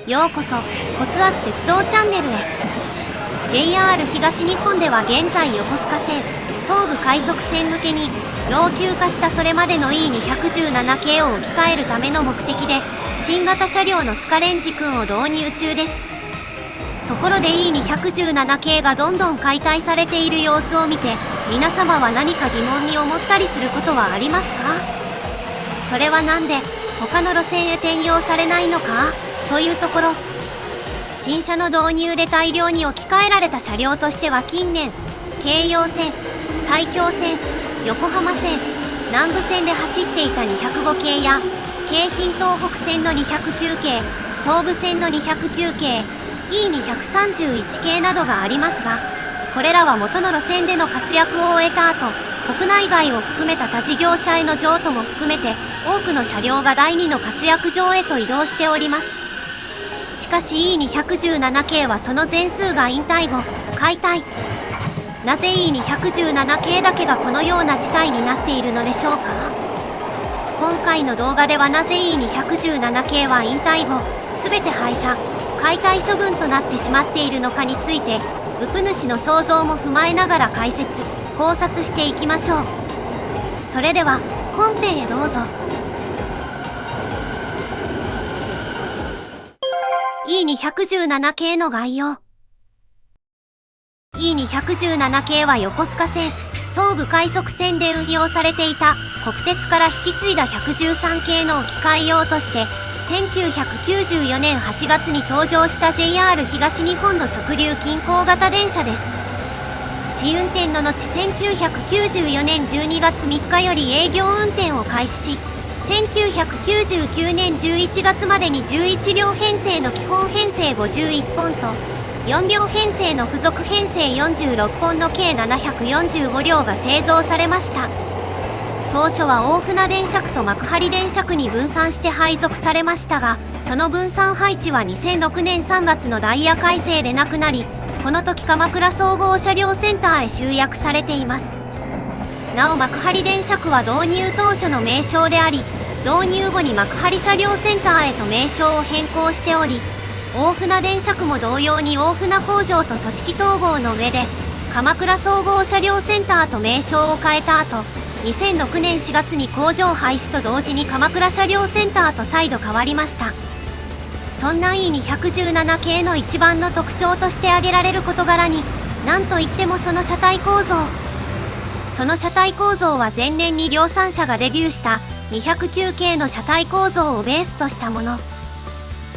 ようこそコツアス鉄道チャンネルへ。 JR 東日本では現在横須賀線総武快速線向けに老朽化したそれまでの E217 系を置き換えるための目的で新型車両のスカレンジ君を導入中です。ところで E217 系がどんどん解体されている様子を見て皆様は何か疑問に思ったりすることはありますか？それはなんで他の路線へ転用されないのかというところ、新車の導入で大量に置き換えられた車両としては近年京葉線、埼京線、横浜線、南武線で走っていた205系や京浜東北線の209系、総武線の209系、E231 系などがありますが、これらは元の路線での活躍を終えた後、国内外を含めた他事業者への譲渡も含めて多くの車両が第2の活躍場へと移動しております。しかし E217 系はその全数が引退後解体。なぜ E217 系だけがこのような事態になっているのでしょうか？今回の動画ではなぜ E217 系は引退後全て廃車解体処分となってしまっているのかについて、ウプ主の想像も踏まえながら解説考察していきましょう。それでは本編へどうぞ。E217 系の概要。 E217 系は横須賀線総武快速線で運用されていた国鉄から引き継いだ113系の置き換え用として1994年8月に登場した JR 東日本の直流近郊型電車です。試運転の後1994年12月3日より営業運転を開始し、1999年11月までに11両編成の基本編成51本と4両編成の付属編成46本の計745両が製造されました。当初は大船電車区と幕張電車区に分散して配属されましたが、その分散配置は2006年3月のダイヤ改正でなくなり、この時鎌倉総合車両センターへ集約されています。なお幕張電車区は導入当初の名称であり、導入後に幕張車両センターへと名称を変更しており、大船電車区も同様に大船工場と組織統合の上で鎌倉総合車両センターと名称を変えた後、2006年4月に工場廃止と同時に鎌倉車両センターと再度変わりました。そんな E217 系の一番の特徴として挙げられる事柄に何といってもその車体構造。その車体構造は前年に量産車がデビューした209系の車体構造をベースとしたもの。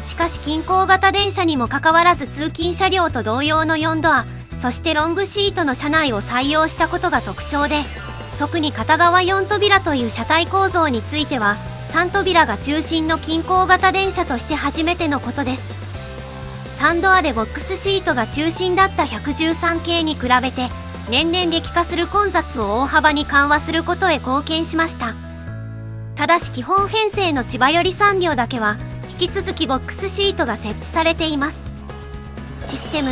しかし近郊型電車にもかかわらず通勤車両と同様の4ドア、そしてロングシートの車内を採用したことが特徴で、特に片側4扉という車体構造については3扉が中心の近郊型電車として初めてのことです。3ドアでボックスシートが中心だった113系に比べて年々激化する混雑を大幅に緩和することへ貢献しました。ただし基本編成の千葉寄り3両だけは引き続きボックスシートが設置されています。システム、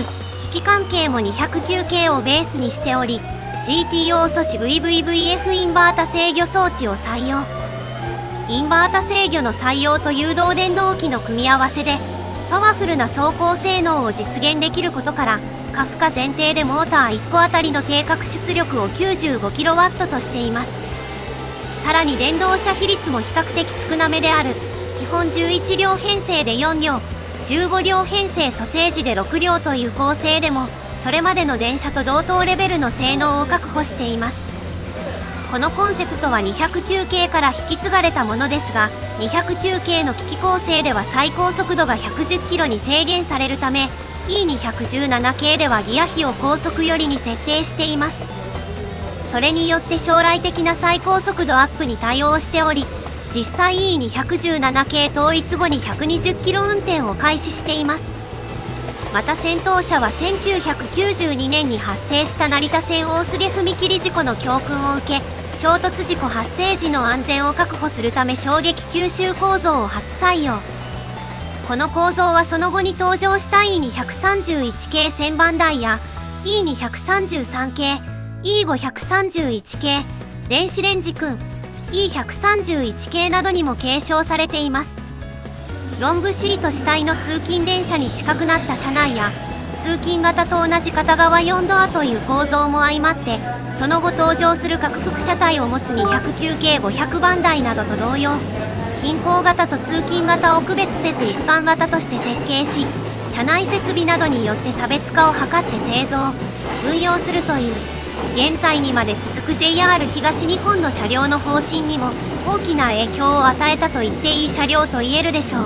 機器関係も209系をベースにしており、GTO 素子 VVVF インバータ制御装置を採用。インバータ制御の採用と誘導電動機の組み合わせでパワフルな走行性能を実現できることから、過負荷前提でモーター1個あたりの定格出力を 95kW としています。さらに電動車比率も比較的少なめである基本11両編成で4両、15両編成蘇生時で6両という構成でもそれまでの電車と同等レベルの性能を確保しています。このコンセプトは209系から引き継がれたものですが、209系の機器構成では最高速度が110キロに制限されるため、E217 系ではギア比を高速寄りに設定しています。それによって将来的な最高速度アップに対応しており、実際 E217 系統一後に120キロ運転を開始しています。また先頭車は1992年に発生した成田線大菅踏切事故の教訓を受け、衝突事故発生時の安全を確保するため衝撃吸収構造を初採用。この構造はその後に登場した E231 系旋盤台や E233 系、E531 系、電子レンジ君、E131 系などにも継承されています。ロングシート主体の通勤電車に近くなった車内や、通勤型と同じ片側4ドアという構造も相まって、その後登場する拡幅車体を持つ209系500番台などと同様、近郊型と通勤型を区別せず一般型として設計し、車内設備などによって差別化を図って製造、運用するという、現在にまで続く JR 東日本の車両の方針にも大きな影響を与えたと言っていい車両と言えるでしょう。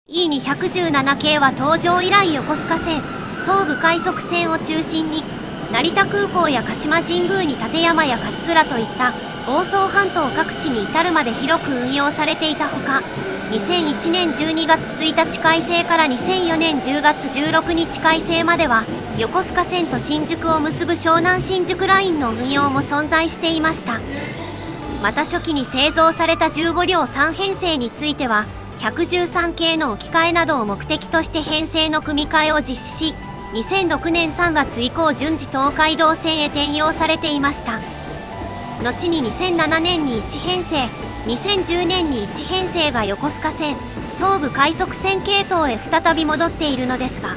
E217 系は登場以来横須賀線、総武快速線を中心に、成田空港や鹿島神宮に立山や勝浦といった房総半島各地に至るまで広く運用されていたほか、2001年12月1日改正から2004年10月16日改正までは、横須賀線と新宿を結ぶ湘南新宿ラインの運用も存在していました。また初期に製造された15両3編成については、113系の置き換えなどを目的として編成の組み替えを実施し、2006年3月以降順次東海道線へ転用されていました。後に2007年に1編成、2010年に1編成が横須賀線、総武快速線系統へ再び戻っているのですが、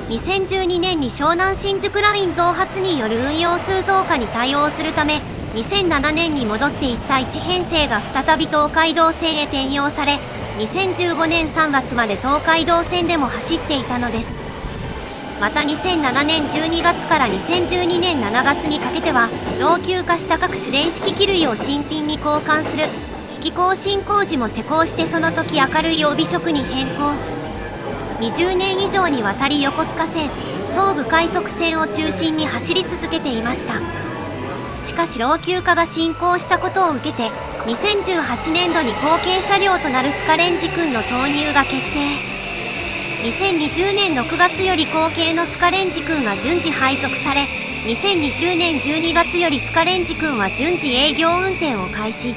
2012年に湘南新宿ライン増発による運用数増加に対応するため、2007年に戻っていった1編成が再び東海道線へ転用され、2015年3月まで東海道線でも走っていたのです。また2007年12月から2012年7月にかけては、老朽化した各種電子機器類を新品に交換する機器更新工事も施工して、その時明るい帯色に変更。20年以上にわたり横須賀線、総武快速線を中心に走り続けていました。しかし老朽化が進行したことを受けて、2018年度に後継車両となるスカレンジ君の投入が決定。2020年6月より後継のスカレンジ君が順次配属され、2020年12月よりスカレンジ君は順次営業運転を開始。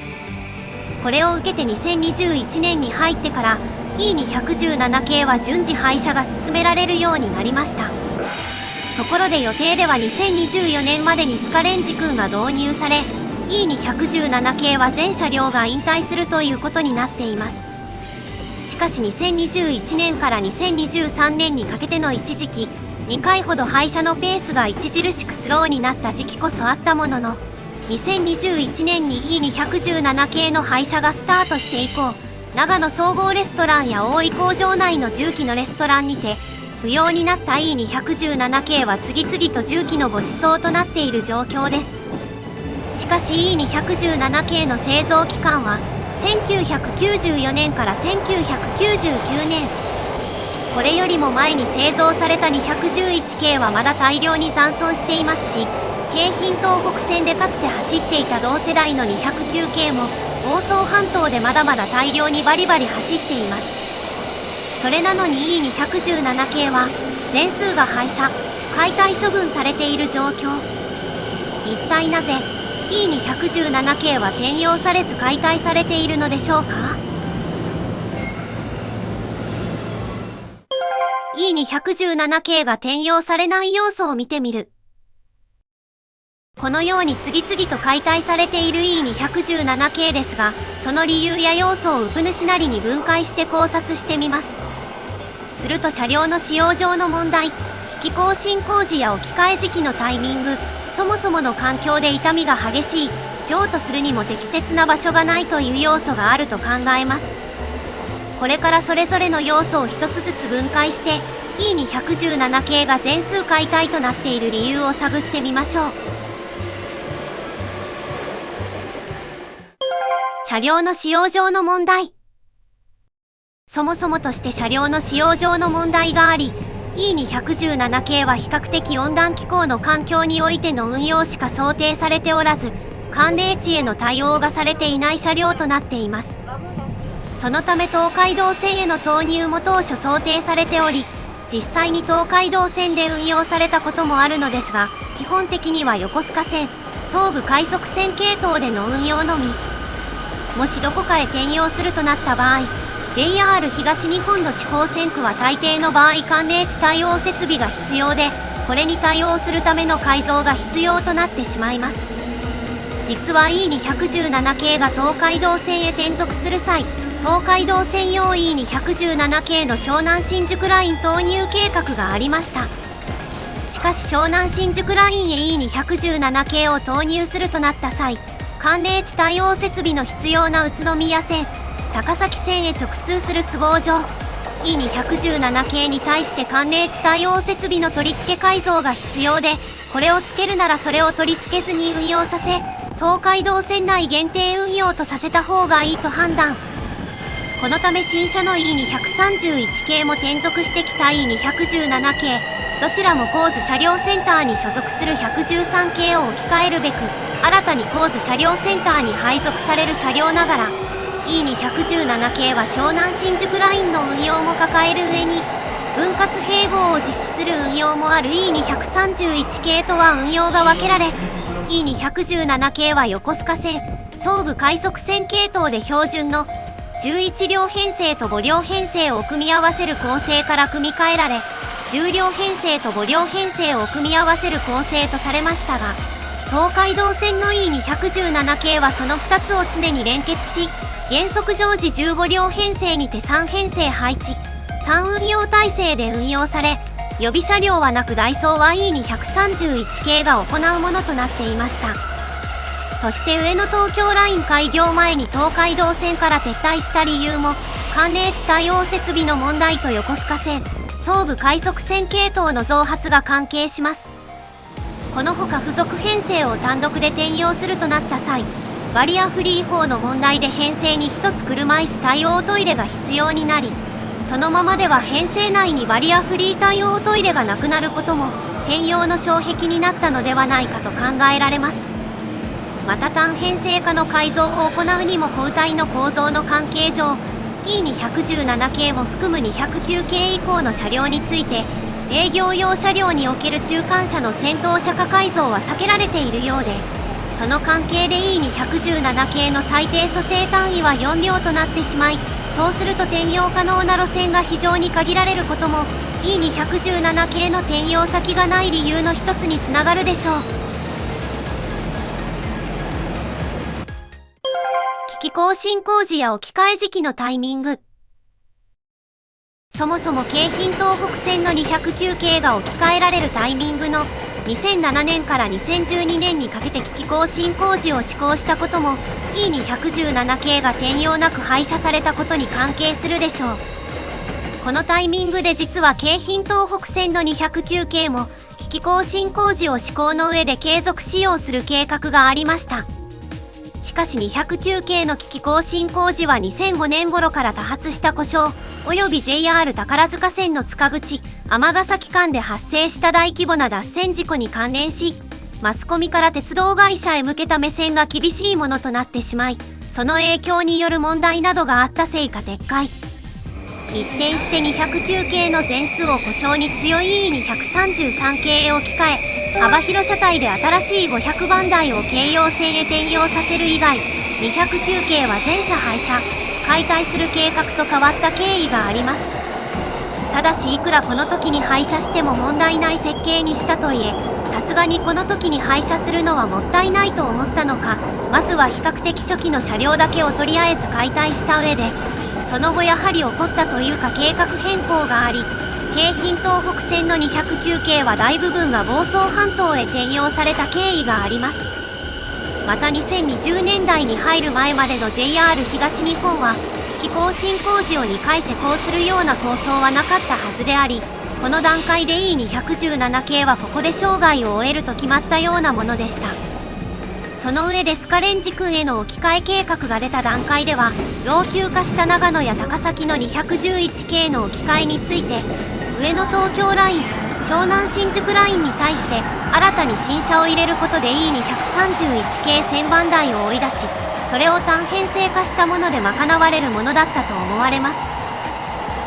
これを受けて2021年に入ってから E217 系は順次廃車が進められるようになりました。ところで予定では2024年までにスカレンジ君が導入され、E217 系は全車両が引退するということになっています。しかし2021年から2023年にかけての一時期、2回ほど廃車のペースが著しくスローになった時期こそあったものの、2021年に E217 系の廃車がスタートして以降、長野総合レストランや大井工場内の重機のレストランにて、不要になった E217 系は次々と重機のご馳走となっている状況です。しかし E217 系の製造期間は、1994年から1999年。これよりも前に製造された211系はまだ大量に残存していますし、京浜東北線でかつて走っていた同世代の209系も房総半島でまだまだ大量にバリバリ走っています。それなのに E217 系は全数が廃車、解体処分されている状況。一体なぜE217 系は転用されず解体されているのでしょうか。 E217 系が転用されない要素を見てみる。このように次々と解体されている E217 系ですが、その理由や要素をウプ主なりに分解して考察してみます。すると車両の使用上の問題、機器更新工事や置き換え時期のタイミング、そもそもの環境で傷みが激しい、譲渡するにも適切な場所がないという要素があると考えます。これからそれぞれの要素を一つずつ分解して、E217 系が全数解体となっている理由を探ってみましょう。車両の使用上の問題。そもそもとして車両の使用上の問題があり、E217 系は比較的温暖気候の環境においての運用しか想定されておらず、寒冷地への対応がされていない車両となっています。そのため東海道線への投入も当初想定されており、実際に東海道線で運用されたこともあるのですが、基本的には横須賀線、総武快速線系統での運用のみ。もしどこかへ転用するとなった場合、JR 東日本の地方線区は大抵の場合寒冷地対応設備が必要で、これに対応するための改造が必要となってしまいます。実は E217 系が東海道線へ転属する際、東海道線用 E217 系の湘南新宿ライン投入計画がありました。しかし湘南新宿ラインへ E217 系を投入するとなった際、寒冷地対応設備の必要な宇都宮線、高崎線へ直通する都合上、E217 系に対して寒冷地対応設備の取り付け改造が必要で、これをつけるならそれを取り付けずに運用させ、東海道線内限定運用とさせた方がいいと判断。このため新車の E231 系も転属してきた E217 系、どちらも高津車両センターに所属する113系を置き換えるべく、新たに高津車両センターに配属される車両ながら、E217 系は湘南新宿ラインの運用も抱える上に、分割併合を実施する運用もある E231 系とは運用が分けられ、E217 系は横須賀線、総武快速線系統で標準の11両編成と5両編成を組み合わせる構成から組み替えられ、10両編成と5両編成を組み合わせる構成とされましたが、東海道線の E217 系はその2つを常に連結し、原則常時15両編成にて3編成配置、3運用体制で運用され、予備車両はなくダイソーは E231 系が行うものとなっていました。そして上野東京ライン開業前に東海道線から撤退した理由も、寒冷地対応設備の問題と横須賀線、総武快速線系統の増発が関係します。このほか付属編成を単独で転用するとなった際、バリアフリー法の問題で編成に1つ車椅子対応トイレが必要になり、そのままでは編成内にバリアフリー対応トイレがなくなることも転用の障壁になったのではないかと考えられます。また単編成化の改造を行うにも交代の構造の関係上、E217 系も含む209系以降の車両について、営業用車両における中間車の先頭車化改造は避けられているようで、その関係で E217 系の最低蘇生単位は4両となってしまい、そうすると転用可能な路線が非常に限られることも E217 系の転用先がない理由の一つにつながるでしょう。機器更新工事や置き換え時期のタイミング。そもそも京浜東北線の209系が置き換えられるタイミングの2007年から2012年にかけて機器更新工事を施行したことも E217 系が転用なく廃車されたことに関係するでしょう。このタイミングで実は京浜東北線の209系も機器更新工事を施行の上で継続使用する計画がありました。しかし209系の機器更新工事は2005年頃から多発した故障及び JR 宝塚線の塚口尼崎間で発生した大規模な脱線事故に関連し、マスコミから鉄道会社へ向けた目線が厳しいものとなってしまい、その影響による問題などがあったせいか撤回。一転して209系の全数を故障に強い E233 系へ置き換え、幅広車体で新しい500番台を京葉線へ転用させる以外、209系は全車廃車、解体する計画と変わった経緯があります。ただしいくらこの時に廃車しても問題ない設計にしたといえ、さすがにこの時に廃車するのはもったいないと思ったのか、まずは比較的初期の車両だけをとりあえず解体した上で、その後やはり起こったというか計画変更があり、京浜東北線の209系は大部分が房総半島へ転用された経緯があります。また2020年代に入る前までの JR 東日本は機器更新工事を2回施行するような構想はなかったはずであり、この段階で E217 系はここで生涯を終えると決まったようなものでした。その上でスカレンジ君への置き換え計画が出た段階では、老朽化した長野や高崎の211系の置き換えについて、上野東京ライン、湘南新宿ラインに対して新たに新車を入れることで E231 系1000番台を追い出し、それを単編成化したもので賄われるものだったと思われます。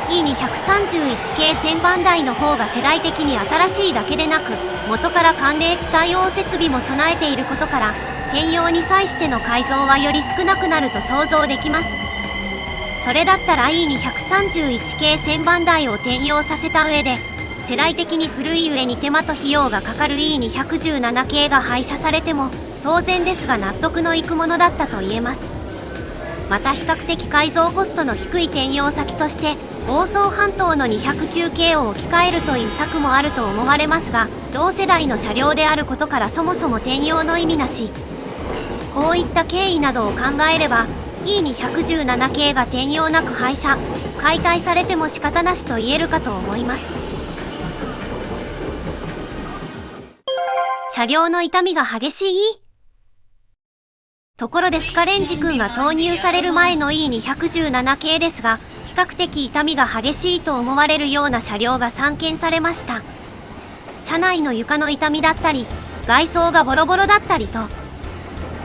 E231 系1000番台の方が世代的に新しいだけでなく、元から寒冷地対応設備も備えていることから、転用に際しての改造はより少なくなると想像できます。それだったら E231 系1000番台を転用させた上で、世代的に古い上に手間と費用がかかる E217 系が廃車されても、当然ですが納得のいくものだったと言えます。また比較的改造コストの低い転用先として房総半島の209系を置き換えるという策もあると思われますが、同世代の車両であることからそもそも転用の意味なし。こういった経緯などを考えれば E217 系が転用なく廃車解体されても仕方なしと言えるかと思います。車両の傷みが激しい。ところでスカレンジ君が投入される前の E217 系ですが、比較的傷みが激しいと思われるような車両が散見されました。車内の床の傷みだったり、外装がボロボロだったりと、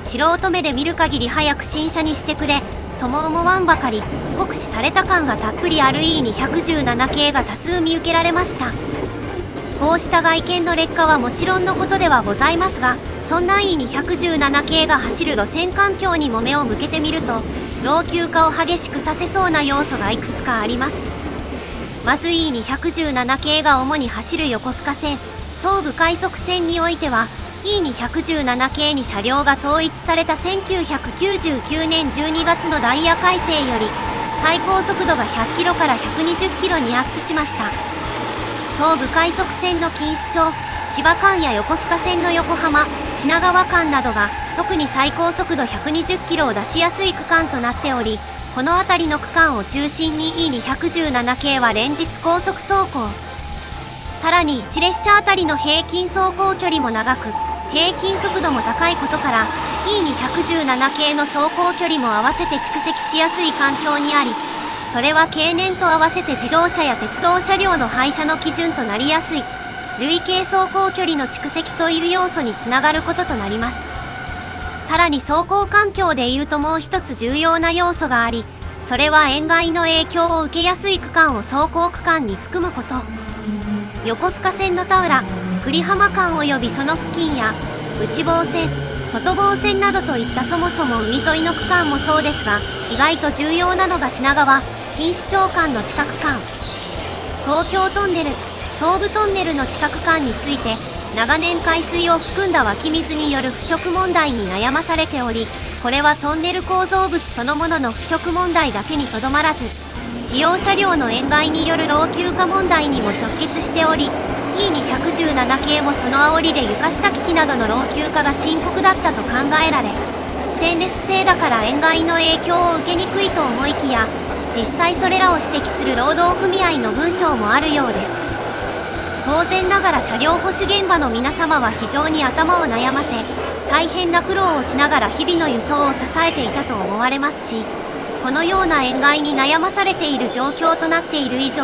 素人目で見る限り早く新車にしてくれとも思わんばかり、酷使された感がたっぷりある E217 系が多数見受けられました。こうした外見の劣化はもちろんのことではございますが、そんな E217 系が走る路線環境にも目を向けてみると、老朽化を激しくさせそうな要素がいくつかあります。まず E217 系が主に走る横須賀線、総武快速線においては、E217 系に車両が統一された1999年12月のダイヤ改正より、最高速度が100キロから120キロにアップしました。総武快速線の錦糸町、千葉間や横須賀線の横浜、品川間などが特に最高速度120キロを出しやすい区間となっており、この辺りの区間を中心に E217 系は連日高速走行。さらに1列車あたりの平均走行距離も長く、平均速度も高いことから E217 系の走行距離も合わせて蓄積しやすい環境にあり、それは経年と合わせて自動車や鉄道車両の廃車の基準となりやすい累計走行距離の蓄積という要素につながることとなります。さらに走行環境でいうともう一つ重要な要素があり、それは塩害の影響を受けやすい区間を走行区間に含むこと。横須賀線の田浦、久里浜間及びその付近や内房線、外房線などといったそもそも海沿いの区間もそうですが、意外と重要なのが品川、錦糸町間の近く間、東京トンネル、総武トンネルの近く間について、長年海水を含んだ湧き水による腐食問題に悩まされており、これはトンネル構造物そのものの腐食問題だけにとどまらず、使用車両の塩害による老朽化問題にも直結しており、E217 系もその煽りで床下機器などの老朽化が深刻だったと考えられ、ステンレス製だから塩害の影響を受けにくいと思いきや、実際それらを指摘する労働組合の文章もあるようです。当然ながら車両保守現場の皆様は非常に頭を悩ませ、大変な苦労をしながら日々の輸送を支えていたと思われますし、このような塩害に悩まされている状況となっている以上、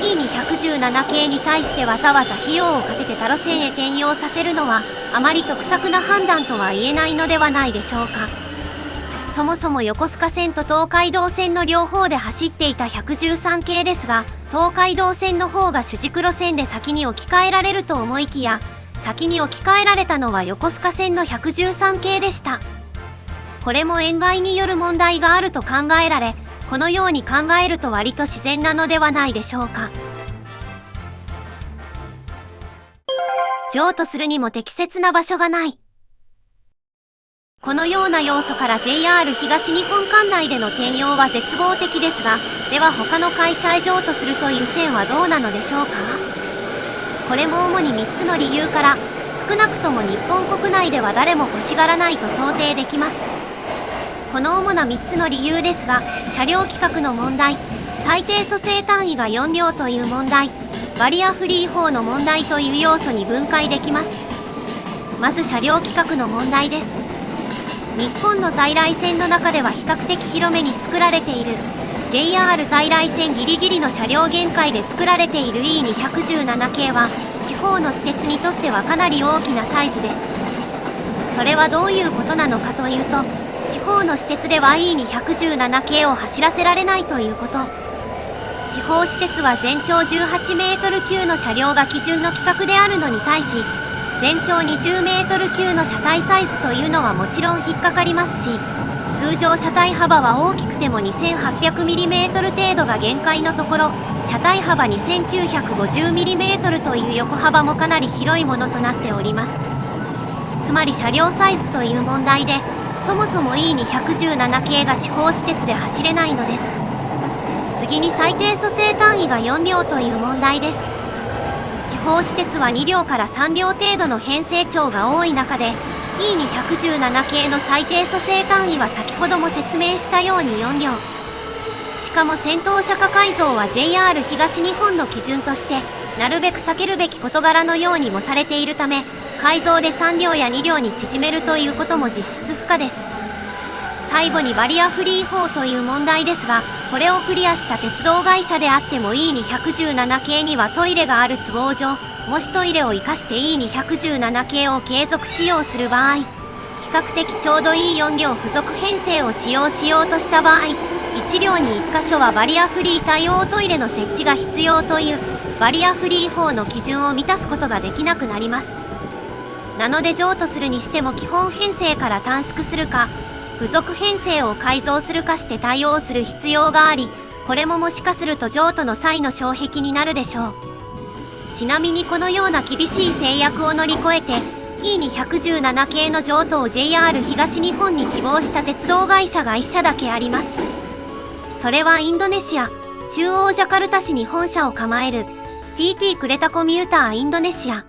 E217 系に対してわざわざ費用をかけて他路線へ転用させるのはあまり得策な判断とは言えないのではないでしょうか。そもそも横須賀線と東海道線の両方で走っていた113系ですが、東海道線の方が主軸路線で先に置き換えられると思いきや、先に置き換えられたのは横須賀線の113系でした。これも塩害による問題があると考えられ、このように考えると割と自然なのではないでしょうか。譲渡するにも適切な場所がない。このような要素から JR 東日本管内での転用は絶望的ですが、では他の会社へ譲渡するという線はどうなのでしょうか。これも主に3つの理由から、少なくとも日本国内では誰も欲しがらないと想定できます。この主な3つの理由ですが、車両規格の問題、最低蘇生単位が4両という問題、バリアフリー法の問題という要素に分解できます。まず車両規格の問題です。日本の在来線の中では比較的広めに作られている JR 在来線ギリギリの車両限界で作られている E217 系は地方の私鉄にとってはかなり大きなサイズです。それはどういうことなのかというと、地方の私鉄では E217 系を走らせられないということ。地方私鉄は全長18メートル級の車両が基準の規格であるのに対し、全長20メートル級の車体サイズというのはもちろん引っかかりますし、通常車体幅は大きくても 2800mm 程度が限界のところ、車体幅 2950mm という横幅もかなり広いものとなっております。つまり車両サイズという問題で、そもそも E217 系が地方私鉄で走れないのです。次に最低蘇生単位が4両という問題です。地方私鉄は2両から3両程度の編成長が多い中で、E217 系の最低蘇生単位は先ほども説明したように4両。しかも先頭車化改造は JR 東日本の基準としてなるべく避けるべき事柄のようにもされているため、改造で3両や2両に縮めるということも実質不可です。最後にバリアフリー法という問題ですが、これをクリアした鉄道会社であっても E217 系にはトイレがある都合上、もしトイレを生かして E217 系を継続使用する場合、比較的ちょうどいい4両付属編成を使用しようとした場合、1両に1箇所はバリアフリー対応トイレの設置が必要というバリアフリー法の基準を満たすことができなくなります。なので譲渡するにしても基本編成から短縮するか、付属編成を改造するかして対応する必要があり、これももしかすると譲渡の際の障壁になるでしょう。ちなみにこのような厳しい制約を乗り越えて E217 系の譲渡を JR 東日本に希望した鉄道会社が1社だけあります。それはインドネシア中央ジャカルタ市に本社を構える PT クレタコミューターインドネシア。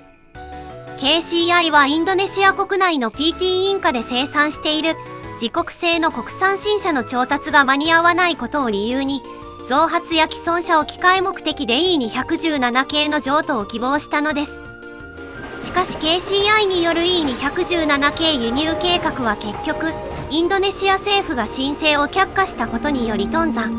KCI はインドネシア国内の PT インカで生産している自国製の国産新車の調達が間に合わないことを理由に、増発や既存車を機械目的で E217 系の譲渡を希望したのです。しかし KCI による E217 系輸入計画は結局、インドネシア政府が申請を却下したことにより頓挫。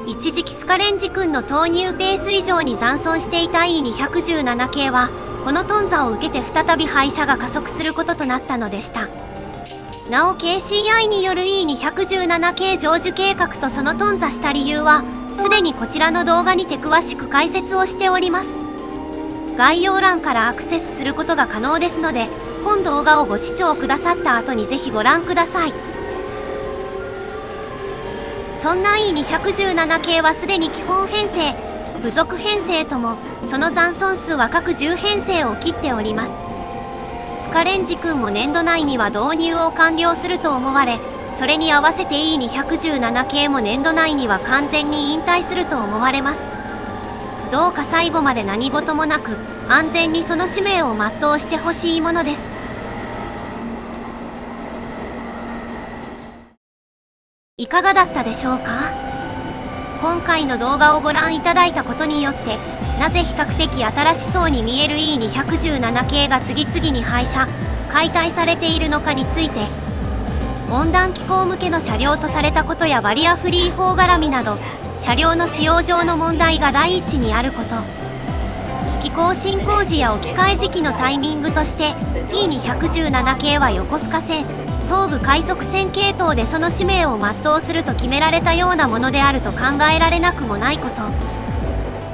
一時期スカレンジ君の投入ペース以上に残存していた E217 系は、この頓挫を受けて再び廃車が加速することとなったのでした。なお KCI による E217 系成就計画とその頓挫した理由は、すでにこちらの動画にて詳しく解説をしております。概要欄からアクセスすることが可能ですので、本動画をご視聴くださった後にぜひご覧ください。そんな E217 系はすでに基本編成、付属編成とも、その残存数は各10編成を切っております。スカレンジ君も年度内には導入を完了すると思われ、それに合わせて E217 系も年度内には完全に引退すると思われます。どうか最後まで何事もなく、安全にその使命を全うしてほしいものです。いかがだったでしょうか？今回の動画をご覧いただいたことによって、なぜ比較的新しそうに見える E217 系が次々に廃車、解体されているのかについて、温暖気候向けの車両とされたことやバリアフリー法絡みなど、車両の使用上の問題が第一にあること、機器更新工事や置き換え時期のタイミングとして、E217 系は横須賀線、総武快速線系統でその使命を全うすると決められたようなものであると考えられなくもないこと。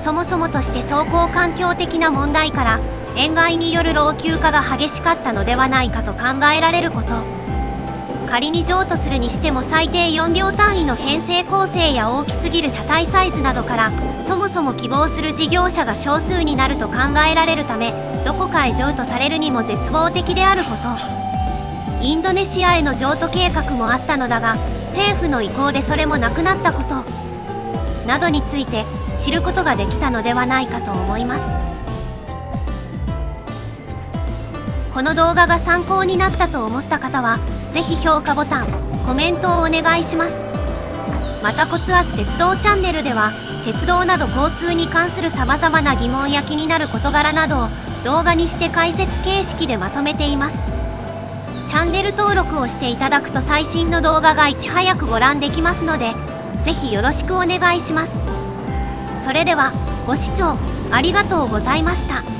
そもそもとして走行環境的な問題から塩害による老朽化が激しかったのではないかと考えられること。仮に譲渡するにしても最低4両単位の編成構成や大きすぎる車体サイズなどから、そもそも希望する事業者が少数になると考えられるため、どこかへ譲渡されるにも絶望的であること。インドネシアへの譲渡計画もあったのだが、政府の意向でそれもなくなったことなどについて知ることができたのではないかと思います。この動画が参考になったと思った方は、ぜひ評価ボタン、コメントをお願いします。またコツアズ鉄道チャンネルでは、鉄道など交通に関するさまざまな疑問や気になる事柄などを動画にして解説形式でまとめています。チャンネル登録をしていただくと最新の動画がいち早くご覧できますので、ぜひよろしくお願いします。それでは、ご視聴ありがとうございました。